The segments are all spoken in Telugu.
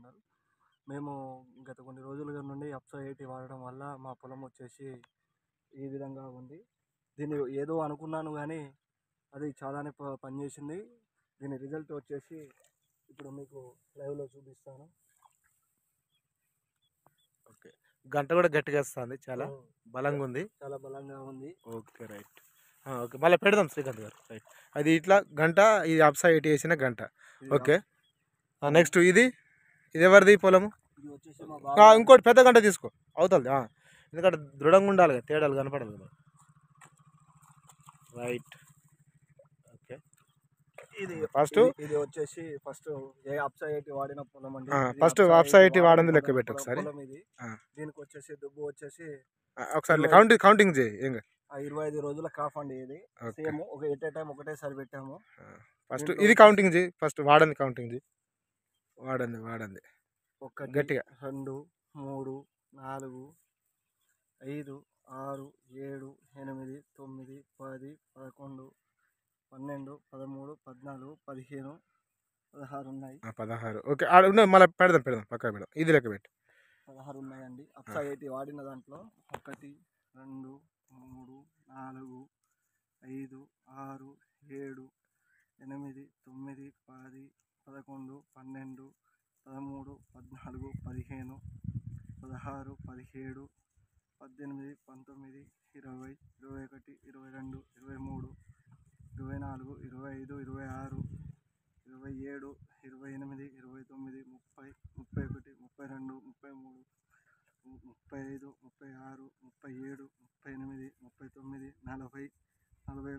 ఉన్నారు. మేము గత కొన్ని రోజుల నుండి అప్సా 80 వాడడం వల్ల మా పొలం వచ్చేసి ఈ విధంగా ఉంది. దీన్ని ఏదో అనుకున్నాను గానీ అది చాలానే పనిచేసింది. దీని రిజల్ట్ వచ్చేసి ఇప్పుడు మీకు లైవ్‌లో చూపిస్తాను. ఓకే. గంట కూడా గట్టిగా వస్తుంది, చాలా బలంగా ఉంది. చాలా బలంగా ఉంది. Okay, right. ఓకే, మళ్ళీ పెడదాం శ్రీకాంత్ గారు. రైట్, అది ఇట్లా గంట, ఇది అప్సా 80 వేసిన గంట. ఓకే, నెక్స్ట్ ఇది ఎవరిది పొలము? ఇది వచ్చేసి మా ఇంకోటి పెద్ద గంట తీసుకో, అవుతుంది. ఎందుకంటే దృఢంగా ఉండాలి కదా, తేడాలు కనపడాలి కదా. రైట్. ఓకే, ఇది ఫస్ట్ ఇది వచ్చేసి ఫస్ట్ అప్సా 80 వాడిన పొలం అండి. ఫస్ట్ అప్సా 80 వాడింది లెక్క పెట్టు ఒకసారి. దీనికి వచ్చేసి దుబ్బు వచ్చేసి ఒకసారి కౌంటింగ్ చేయి. ఏం 25 రోజుల క్రాప్ అండి. ఇది సేమ్ ఒక ఎట్ ఏ టైం ఒకటేసారి పెట్టాము. ఫస్ట్ ఇది కౌంటింగ్ చేయి, ఫస్ట్ వాడంది కౌంటింగ్ చేయి. వాడంది 1 గట్టిగా 2 3 4 5 6 7 8 9 10 11 12 13 14 15 16 ఉన్నాయి. 16. ఓకే, మళ్ళీ పెడదాం పక్కన పెడదాం. ఇది లెక్క పెట్టి 16 ఉన్నాయండి. అప్సా 80 వాడిన దాంట్లో 1 2 3 4 5 6 7 8 9 10 11 12 13 14 15 16 17 18 19 20 21 22 23 24 25 26 27 28 29 30 31 32 33 35 36 37 38 39 40 41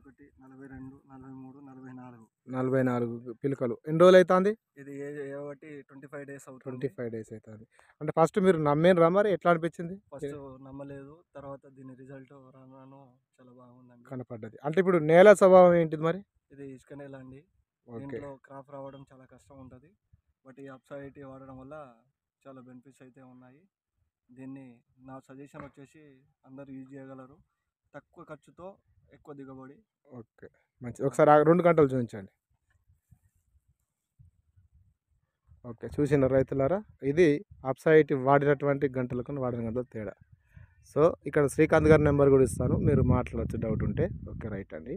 42 43 44 పిలకలు. ఎన్ని రోజులు అవుతుంది ఇది? 25 డేస్ అవుతుంది. 25 డేస్ అవుతుంది. అంటే ఫస్ట్ మీరు నమ్మేనరా, మరి ఎట్లా అనిపించింది? ఫస్ట్ నమ్మలేదు, తర్వాత దీని రిజల్ట్ రాను చాలా బాగుందండి, కనపడ్డది. అంటే ఇప్పుడు నేల స్వభావం ఏంటిది మరి? ఇది ఇసుక నేల అండి. దీంట్లో క్రాప్ రావడం చాలా కష్టం ఉంటుంది. బట్ ఈ అప్సా 80 వాడడం వల్ల చాలా బెనిఫిట్స్ అయితే ఉన్నాయి. దీన్ని నా సజెషన్ వచ్చేసి అందరూ యూజ్ చేయగలరు. తక్కువ ఖర్చుతో ఎక్కువ దిగుబడి. ఓకే, మంచిది. ఒకసారి 2 గంటలు చూపించండి. ఓకే, చూసిన రైతులారా, ఇది అప్సా 80 వాడినటువంటి గంటలకు వాడిన గంటల తేడా. సో ఇక్కడ శ్రీకాంత్ గారి నెంబర్ కూడా ఇస్తాను, మీరు మాట్లాడచ్చు డౌట్ ఉంటే. ఓకే, రైట్ అండి.